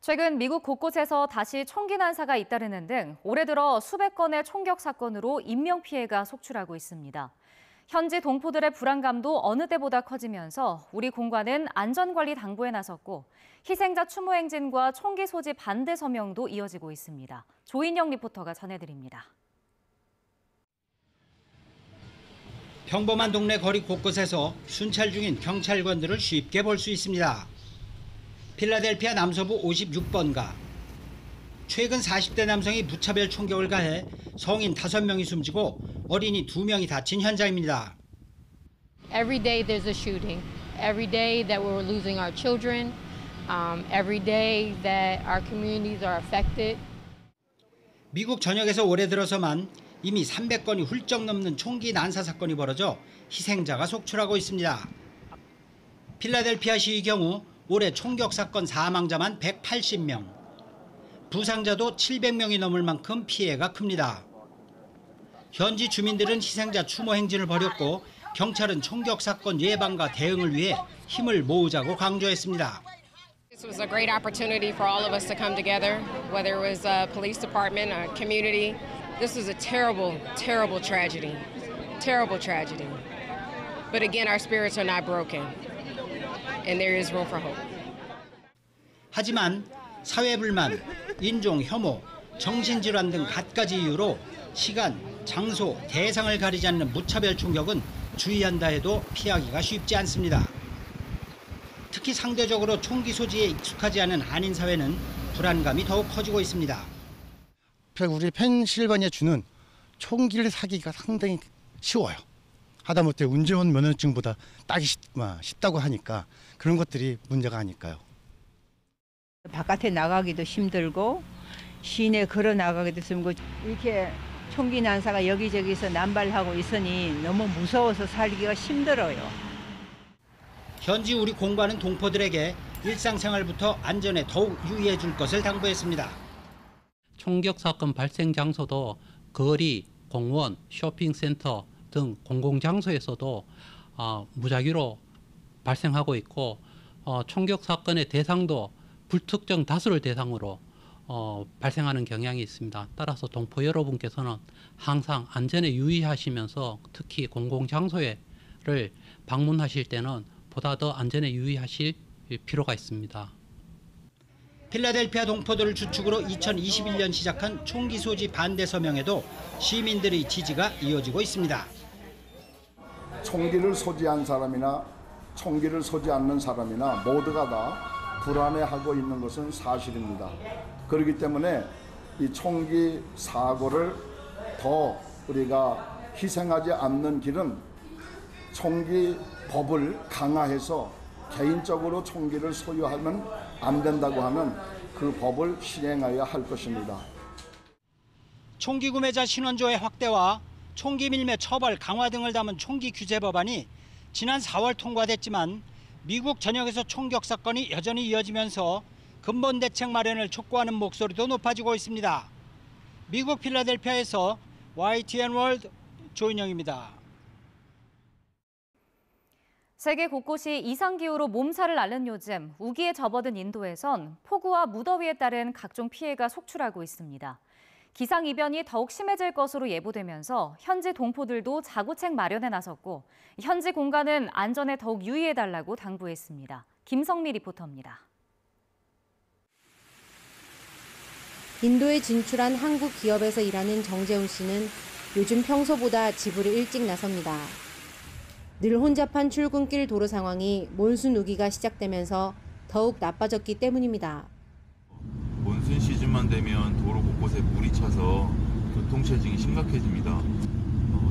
최근 미국 곳곳에서 다시 총기 난사가 잇따르는 등 올해 들어 수백 건의 총격 사건으로 인명피해가 속출하고 있습니다. 현지 동포들의 불안감도 어느 때보다 커지면서 우리 공관은 안전관리 당부에 나섰고 희생자 추모 행진과 총기 소지 반대 서명도 이어지고 있습니다. 조인영 리포터가 전해드립니다. 평범한 동네 거리 곳곳에서 순찰 중인 경찰관들을 쉽게 볼 수 있습니다. 필라델피아 남서부 56번가. 최근 40대 남성이 무차별 총격을 가해 성인 5명이 숨지고 어린이 2명이 다친 현장입니다. Every day there's a shooting. Every day that we're losing our children. Every day that our communities are affected. 미국 전역에서 올해 들어서만 이미 300건이 훌쩍 넘는 총기 난사 사건이 벌어져 희생자가 속출하고 있습니다. 필라델피아시의 경우 올해 총격 사건 사망자만 180명, 부상자도 700명이 넘을 만큼 피해가 큽니다. 현지 주민들은 희생자 추모 행진을 벌였고 경찰은 총격 사건 예방과 대응을 위해 힘을 모으자고 강조했습니다. This was a great opportunity for all of us to come together, whether it was a police department or community. This was a terrible, terrible tragedy. Terrible tragedy. But again, our spirits are not broken. And there is room for hope. 하지만 사회 불만, 인종 혐오, 정신질환 등 갖가지 이유로 시간, 장소, 대상을 가리지 않는 무차별 총격은 주의한다 해도 피하기가 쉽지 않습니다. 특히 상대적으로 총기 소지에 익숙하지 않은 한인 사회는 불안감이 더욱 커지고 있습니다. 우리 펜실바니아 주는 총기를 사기가 상당히 쉬워요. 하다못해 운전 면허증보다 따기 쉽다고 하니까 그런 것들이 문제가 아닐까요? 바깥에 나가기도 힘들고 시내 걸어 나가기도 힘들고 이렇게 총기 난사가 여기저기서 남발하고 있으니 너무 무서워서 살기가 힘들어요. 현지 우리 공관은 동포들에게 일상생활부터 안전에 더욱 유의해 줄 것을 당부했습니다. 총격 사건 발생 장소도 거리, 공원, 쇼핑센터 등 공공장소에서도 무작위로 발생하고 있고 총격 사건의 대상도 불특정 다수를 대상으로 발생하는 경향이 있습니다. 따라서 동포 여러분께서는 항상 안전에 유의하시면서 특히 공공장소를 방문하실 때는 보다 더 안전에 유의하실 필요가 있습니다. 필라델피아 동포들을 주축으로 2021년 시작한 총기 소지 반대 서명에도 시민들의 지지가 이어지고 있습니다. 총기를 소지한 사람이나 총기를 소지 않는 사람이나 모두가 다 불안해하고 있는 것은 사실입니다. 그렇기 때문에 이 총기 사고를 더 우리가 희생하지 않는 길은 총기 법을 강화해서 개인적으로 총기를 소유하면 안 된다고 하는 그 법을 시행하여야 할 것입니다. 총기 구매자 신원조회 확대와 총기 밀매 처벌 강화 등을 담은 총기 규제 법안이 지난 4월 통과됐지만 미국 전역에서 총격 사건이 여전히 이어지면서 근본 대책 마련을 촉구하는 목소리도 높아지고 있습니다. 미국 필라델피아에서 YTN 월드 조인영입니다. 세계 곳곳이 이상기후로 몸살을 앓는 요즘 우기에 접어든 인도에선 폭우와 무더위에 따른 각종 피해가 속출하고 있습니다. 기상이변이 더욱 심해질 것으로 예보되면서 현지 동포들도 자구책 마련에 나섰고 현지 공간은 안전에 더욱 유의해달라고 당부했습니다. 김성미 리포터입니다. 인도에 진출한 한국 기업에서 일하는 정재훈 씨는 요즘 평소보다 집을 일찍 나섭니다. 늘 혼잡한 출근길 도로 상황이 몬순 우기가 시작되면서 더욱 나빠졌기 때문입니다. 몬순 시즌만 되면 도로 곳곳에 물이 차서 교통체증이 심각해집니다.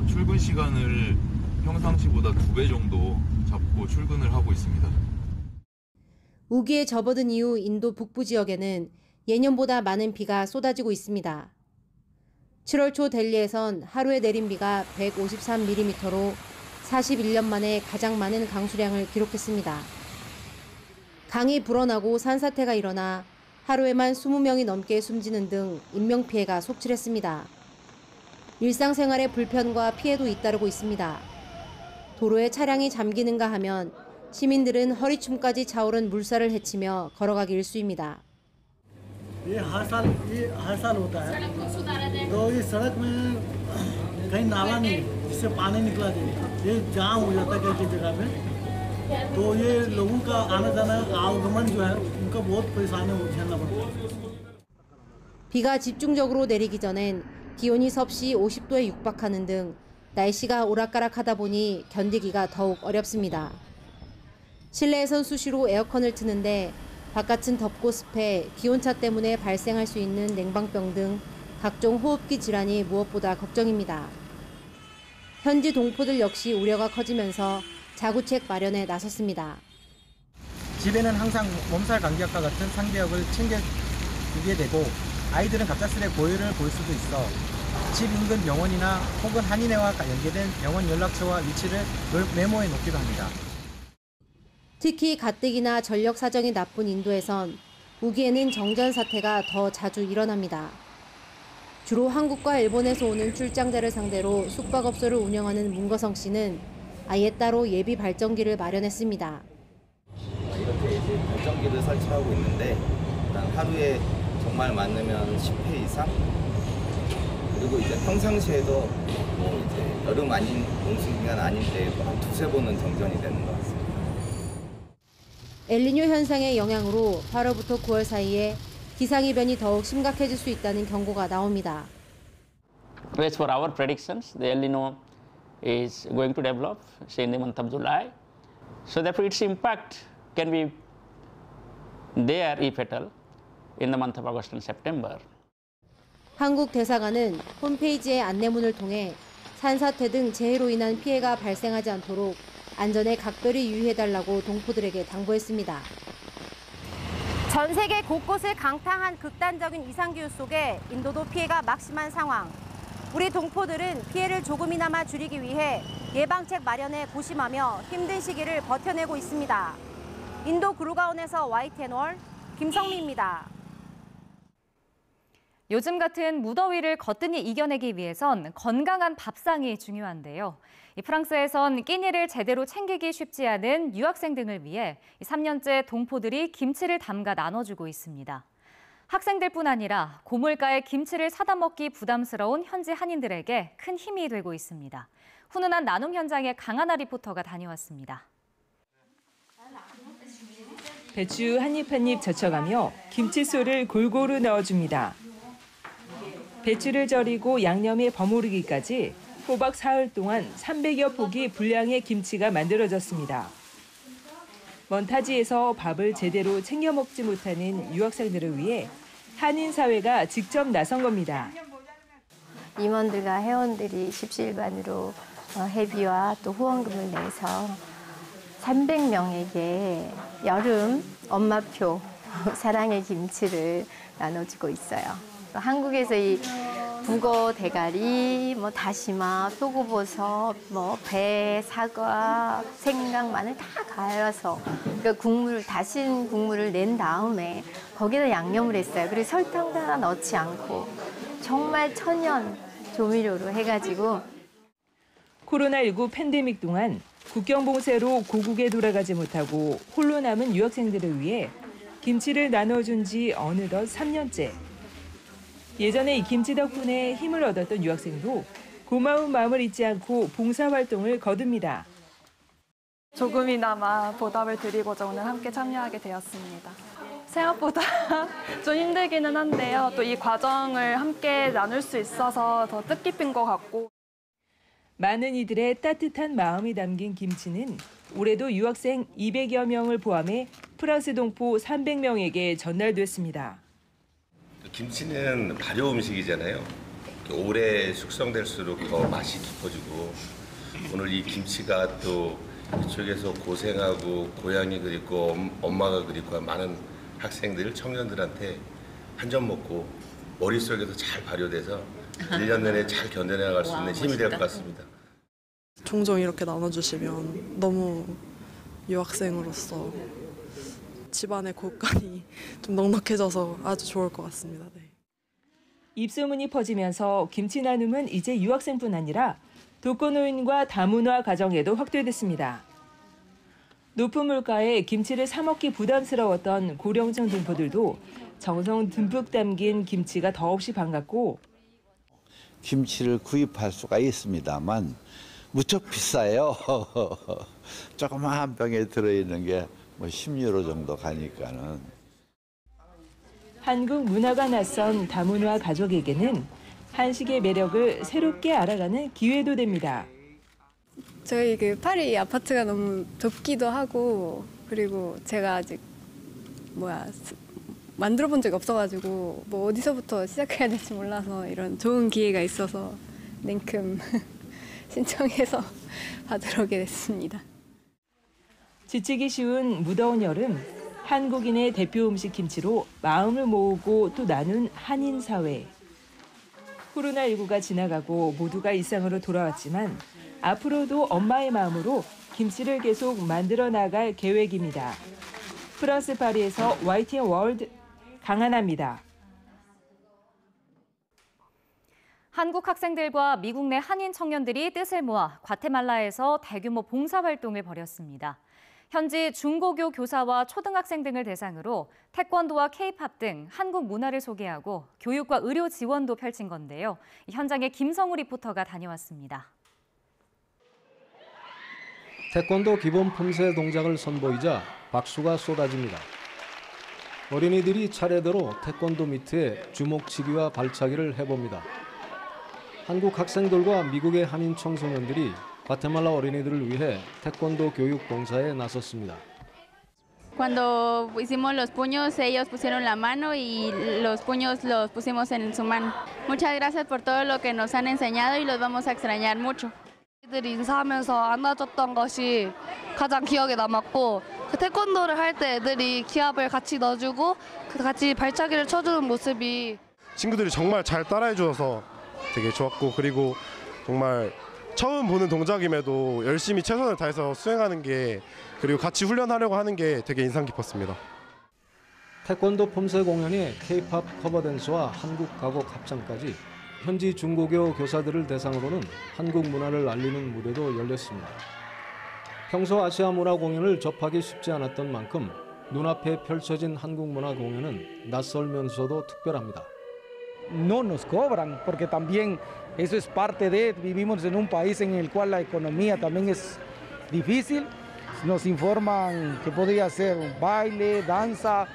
출근 시간을 평상시보다 2배 정도 잡고 출근을 하고 있습니다. 우기에 접어든 이후 인도 북부 지역에는 예년보다 많은 비가 쏟아지고 있습니다. 7월 초 델리에선 하루에 내린 비가 153mm로 41년 만에 가장 많은 강수량을 기록했습니다. 강이 불어나고 산사태가 일어나 하루에만 20명이 넘게 숨지는 등 인명피해가 속출했습니다. 일상생활에 불편과 피해도 잇따르고 있습니다. 도로에 차량이 잠기는가 하면 시민들은 허리춤까지 차오른 물살을 헤치며 걸어가기 일쑤입니다. ये हर साल होता है। तो ये सड़क में कहीं नाला नहीं है जिससे पानी निकला जाए, ये जाम हो जाता है कई जगह पे। तो ये लोगों का आना जाना आवागमन जो है उनका बहुत परेशानी झेलना पड़ता है। 비가 집중적으로 내리기 전엔 기온이 섭씨 50도에 육박하는 등 날씨가 오락가락하다 보니 견디기가 더욱 어렵습니다. 실내에선 수시로 에어컨을 트는데 바깥은 덥고 습해 기온차 때문에 발생할 수 있는 냉방병 등 각종 호흡기 질환이 무엇보다 걱정입니다. 현지 동포들 역시 우려가 커지면서 자구책 마련에 나섰습니다. 집에는 항상 몸살 감기약과 같은 상비약을 챙겨두게 되고 아이들은 갑작스레 고열을 볼 수도 있어 집 인근 병원이나 혹은 한인회와 연계된 병원 연락처와 위치를 메모해 놓기도 합니다. 특히 가뜩이나 전력 사정이 나쁜 인도에선 우기에는 정전 사태가 더 자주 일어납니다. 주로 한국과 일본에서 오는 출장자를 상대로 숙박업소를 운영하는 문거성 씨는 아예 따로 예비 발전기를 마련했습니다. 이렇게 이제 발전기를 설치하고 있는데 일단 하루에 정말 많으면 10회 이상, 그리고 이제 평상시에도 뭐 이제 여름 아닌 농수 기간 아닌 때에도 한 두세 번은 정전이 되는 것 같습니다. 엘니뇨 현상의 영향으로 8월부터 9월 사이에 기상이변이 더욱 심각해질 수 있다는 경고가 나옵니다. As for our predictions, the El Nino is going to develop, say in the month of July. So therefore its impact can be there, if at all, in the month of August and September. 한국 대사관은 홈페이지의 안내문을 통해 산사태 등 재해로 인한 피해가 발생하지 않도록 안전에 각별히 유의해달라고 동포들에게 당부했습니다. 전 세계 곳곳을 강타한 극단적인 이상기후 속에 인도도 피해가 막심한 상황. 우리 동포들은 피해를 조금이나마 줄이기 위해 예방책 마련에 고심하며 힘든 시기를 버텨내고 있습니다. 인도 구루가온에서 YTN 김성미입니다. 요즘 같은 무더위를 거뜬히 이겨내기 위해선 건강한 밥상이 중요한데요. 프랑스에선 끼니를 제대로 챙기기 쉽지 않은 유학생 등을 위해 3년째 동포들이 김치를 담가 나눠주고 있습니다. 학생들뿐 아니라 고물가의 김치를 사다 먹기 부담스러운 현지 한인들에게 큰 힘이 되고 있습니다. 훈훈한 나눔 현장에 강하나 리포터가 다녀왔습니다. 배추 한 입 한 입 젖혀가며 김치소를 골고루 넣어줍니다. 배추를 절이고 양념에 버무리기까지 호박 사흘 동안 300여 포기 분량의 김치가 만들어졌습니다. 먼 타지에서 밥을 제대로 챙겨 먹지 못하는 유학생들을 위해 한인 사회가 직접 나선 겁니다. 임원들과 회원들이 십시일반으로 회비와 또 후원금을 내서 300명에게 여름 엄마표 사랑의 김치를 나눠주고 있어요. 한국에서 이 북어 대가리, 다시마, 표고버섯, 배, 사과, 생강, 마늘 다 갈아서 그러니까 다신 국물을 낸 다음에 거기다 양념을 했어요. 그리고 설탕도 하나 넣지 않고 정말 천연 조미료로 해가지고. 코로나19 팬데믹 동안 국경 봉쇄로 고국에 돌아가지 못하고 홀로 남은 유학생들을 위해 김치를 나눠준 지 어느덧 3년째. 예전에 이 김치 덕분에 힘을 얻었던 유학생도 고마운 마음을 잊지 않고 봉사활동을 거둡니다. 조금이나마 보답을 드리고자 오늘 함께 참여하게 되었습니다. 생각보다 좀 힘들기는 한데요. 또 이 과정을 함께 나눌 수 있어서 더 뜻깊은 것 같고. 많은 이들의 따뜻한 마음이 담긴 김치는 올해도 유학생 200여 명을 포함해 프랑스 동포 300명에게 전달됐습니다. 김치는 발효 음식이잖아요. 오래 숙성될수록 더 맛이 깊어지고 오늘 이 김치가 또 이쪽에서 고생하고 고향이 그립고 엄마가 그립고 많은 학생들, 청년들한테 한 점 먹고 머릿속에서 잘 발효돼서 1년 내내 잘 견뎌나갈 수 있는 힘이 될 것 같습니다. 종종 이렇게 나눠주시면 너무 유학생으로서 집안의 곳간이 좀 넉넉해져서 아주 좋을 것 같습니다. 네. 입소문이 퍼지면서 김치 나눔은 이제 유학생뿐 아니라 독거노인과 다문화 가정에도 확대됐습니다. 높은 물가에 김치를 사 먹기 부담스러웠던 고령층 동포들도 정성 듬뿍 담긴 김치가 더없이 반갑고 김치를 구입할 수가 있습니다만 무척 비싸요. 조그마한 병에 들어있는 게 뭐 10유로 정도 가니까는. 한국 문화가 낯선 다문화 가족에게는 한식의 매력을 새롭게 알아가는 기회도 됩니다. 저희 파리 아파트가 너무 좁기도 하고 그리고 제가 아직 만들어 본 적이 없어가지고 뭐 어디서부터 시작해야 될지 몰라서 이런 좋은 기회가 있어서 냉큼 신청해서 받으러 오게 됐습니다. 지치기 쉬운 무더운 여름, 한국인의 대표 음식 김치로 마음을 모으고 또 나눈 한인 사회. 코로나19가 지나가고 모두가 일상으로 돌아왔지만 앞으로도 엄마의 마음으로 김치를 계속 만들어 나갈 계획입니다. 프랑스 파리에서 YTN 월드 강하나입니다. 한국 학생들과 미국 내 한인 청년들이 뜻을 모아 과테말라에서 대규모 봉사활동을 벌였습니다. 현지 중고교 교사와 초등학생 등을 대상으로 태권도와 K-팝 등 한국 문화를 소개하고 교육과 의료 지원도 펼친 건데요. 현장에 김성우 리포터가 다녀왔습니다. 태권도 기본 품새 동작을 선보이자 박수가 쏟아집니다. 어린이들이 차례대로 태권도 미트에 주먹치기와 발차기를 해봅니다. 한국 학생들과 미국의 한인 청소년들이 과테말라 어린이들을 위해 태권도 교육 봉사에 나섰습니다. Cuando hicimos los puños, ellos pusieron la mano y los puños los pusimos en su mano. Muchas gracias por todo lo que nos han enseñado y los vamos a extrañar mucho. 애들이 인사하면서 안아줬던 것이 가장 기억에 남았고 태권도를 할 때 애들이 기합을 같이 넣어주고 같이 발차기를 쳐주는 모습이 친구들이 정말 잘 따라해 주어서 되게 좋았고 그리고 정말 처음 보는 동작임에도 열심히 최선을 다해서 수행하는 게 그리고 같이 훈련하려고 하는 게 되게 인상 깊었습니다. 태권도 품새 공연에 K-팝 커버 댄스와 한국 가곡 합창까지 현지 중고교 교사들을 대상으로는 한국 문화를 알리는 무대도 열렸습니다. 평소 아시아 문화 공연을 접하기 쉽지 않았던 만큼 눈앞에 펼쳐진 한국 문화 공연은 낯설면서도 특별합니다. No nos cobran porque también eso es parte de vivimos en un país en el cual la economía también es difícil. Nos informan que podría ser un baile, danza,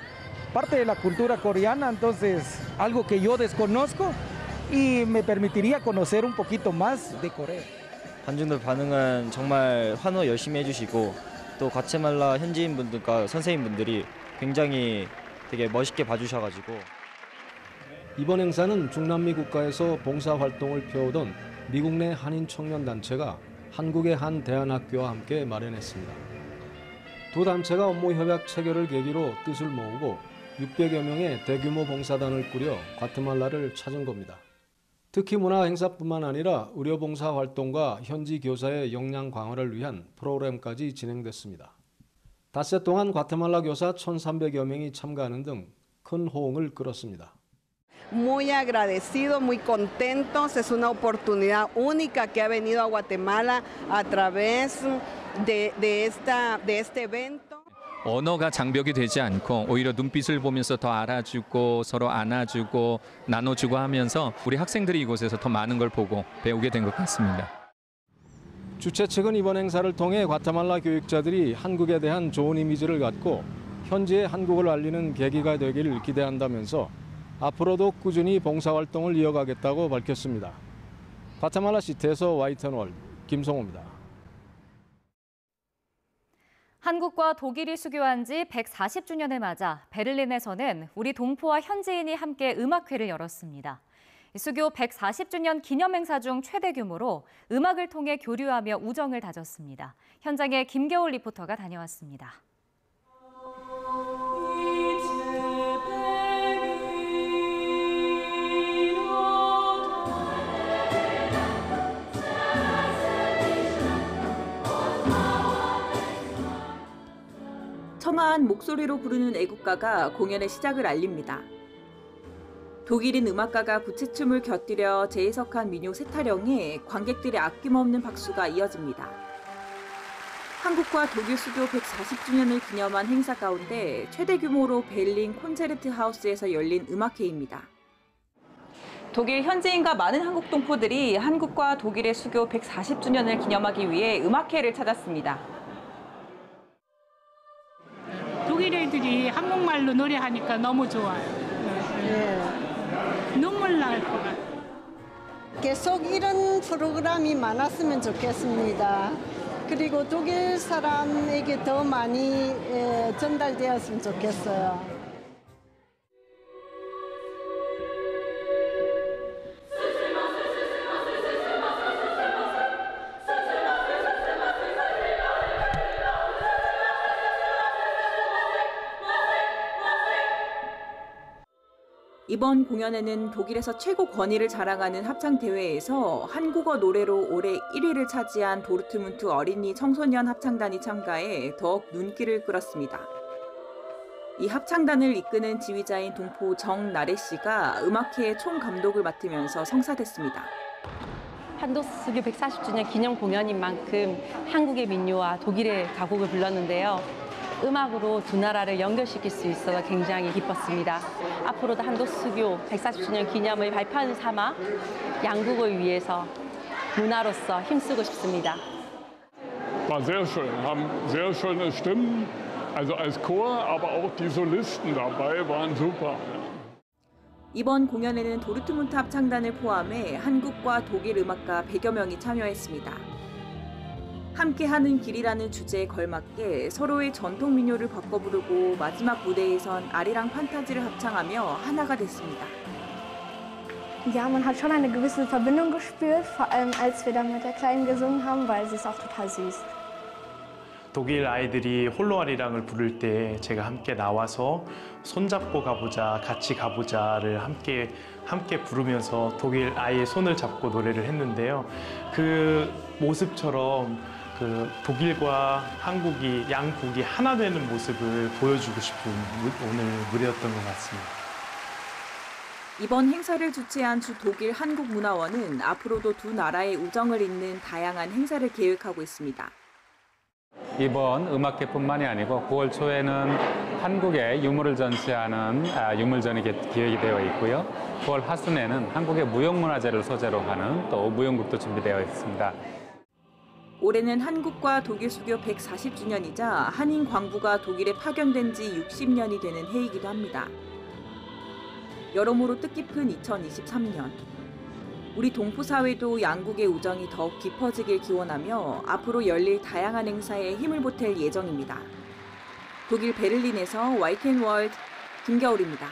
parte de la cultura coreana, entonces algo que yo desconozco y me permitiría conocer un poquito más de Corea. 관중들 반응은 정말 환호 열심히 해주시고 또 과테말라 현지인분들과 선생님분들이 굉장히 되게 멋있게 봐주셔가지고 이번 행사는 중남미 국가에서 봉사활동을 펴오던 미국 내 한인 청년단체가 한국의 한 대안학교와 함께 마련했습니다. 두 단체가 업무 협약 체결을 계기로 뜻을 모으고 600여 명의 대규모 봉사단을 꾸려 과테말라를 찾은 겁니다. 특히 문화 행사뿐만 아니라 의료 봉사 활동과 현지 교사의 역량 강화를 위한 프로그램까지 진행됐습니다. 닷새 동안 과테말라 교사 1,300여 명이 참가하는 등 큰 호응을 끌었습니다. Muy agradecidos, muy contentos. Es una oportunidad única que ha venido a Guatemala a través de este evento. 언어가 장벽이 되지 않고 오히려 눈빛을 보면서 더 알아주고 서로 안아주고 나눠주고 하면서 우리 학생들이 이곳에서 더 많은 걸 보고 배우게 된 것 같습니다. 주최 측은 이번 행사를 통해 과테말라 교육자들이 한국에 대한 좋은 이미지를 갖고 현지의 한국을 알리는 계기가 되기를 기대한다면서 앞으로도 꾸준히 봉사활동을 이어가겠다고 밝혔습니다. 과테말라 시티에서 YTN 월드 김성호입니다. 한국과 독일이 수교한 지 140주년을 맞아 베를린에서는 우리 동포와 현지인이 함께 음악회를 열었습니다. 수교 140주년 기념행사 중 최대 규모로 음악을 통해 교류하며 우정을 다졌습니다. 현장에 김겨울 리포터가 다녀왔습니다. 청아한 목소리로 부르는 애국가가 공연의 시작을 알립니다. 독일인 음악가가 부채춤을 곁들여 재해석한 민요 세타령에 관객들의 아낌없는 박수가 이어집니다. 한국과 독일 수교 140주년을 기념한 행사 가운데 최대 규모로 베를린 콘체르트 하우스에서 열린 음악회입니다. 독일 현지인과 많은 한국 동포들이 한국과 독일의 수교 140주년을 기념하기 위해 음악회를 찾았습니다. 독일 애들이 한국말로 노래하니까 너무 좋아요. 눈물 날 것 같아요. 계속 이런 프로그램이 많았으면 좋겠습니다. 그리고 독일 사람에게 더 많이 전달되었으면 좋겠어요. 이번 공연에는 독일에서 최고 권위를 자랑하는 합창대회에서 한국어 노래로 올해 1위를 차지한 도르트문트 어린이 청소년 합창단이 참가해 더욱 눈길을 끌었습니다. 이 합창단을 이끄는 지휘자인 동포 정나래 씨가 음악회의 총감독을 맡으면서 성사됐습니다. 한국 수교 140주년 기념 공연인 만큼 한국의 민요와 독일의 가곡을 불렀는데요. 음악으로 두 나라를 연결시킬 수 있어서 굉장히 기뻤습니다. 앞으로도 한국 수교 140주년 기념을 발판 삼아 양국을 위해서 문화로서 힘쓰고 싶습니다. War sehr schön, haben sehr schöne Stimmen, also als Chor, aber auch die Solisten dabei waren super. 이번 공연에는 도르트문트 합창단을 포함해 한국과 독일 음악가 100여 명이 참여했습니다. 함께하는 길이라는 주제에 걸맞게 서로의 전통 민요를 바꿔 부르고 마지막 무대에선 아리랑 판타지를 합창하며 하나가 됐습니다. Ja, man hat schon eine gewisse Verbindung gespürt, vor allem als wir dann mit der Kleinen gesungen haben, weil sie ist auch total süß. 독일 아이들이 홀로 아리랑을 부를 때 제가 함께 나와서 손잡고 가보자, 같이 가보자를 함께 부르면서 독일 아이의 손을 잡고 노래를 했는데요. 그 모습처럼 그 독일과 한국이 양국이 하나 되는 모습을 보여주고 싶은 오늘 무대였던 것 같습니다. 이번 행사를 주최한 주 독일 한국문화원은 앞으로도 두 나라의 우정을 잇는 다양한 행사를 계획하고 있습니다. 이번 음악회뿐만이 아니고 9월 초에는 한국의 유물을 전시하는 유물전이 기획이 되어 있고요. 9월 하순에는 한국의 무형문화재를 소재로 하는 또 무형극도 준비되어 있습니다. 올해는 한국과 독일 수교 140주년이자 한인 광부가 독일에 파견된 지 60년이 되는 해이기도 합니다. 여러모로 뜻깊은 2023년. 우리 동포사회도 양국의 우정이 더욱 깊어지길 기원하며 앞으로 열릴 다양한 행사에 힘을 보탤 예정입니다. 독일 베를린에서 YTN 월드 김겨울입니다.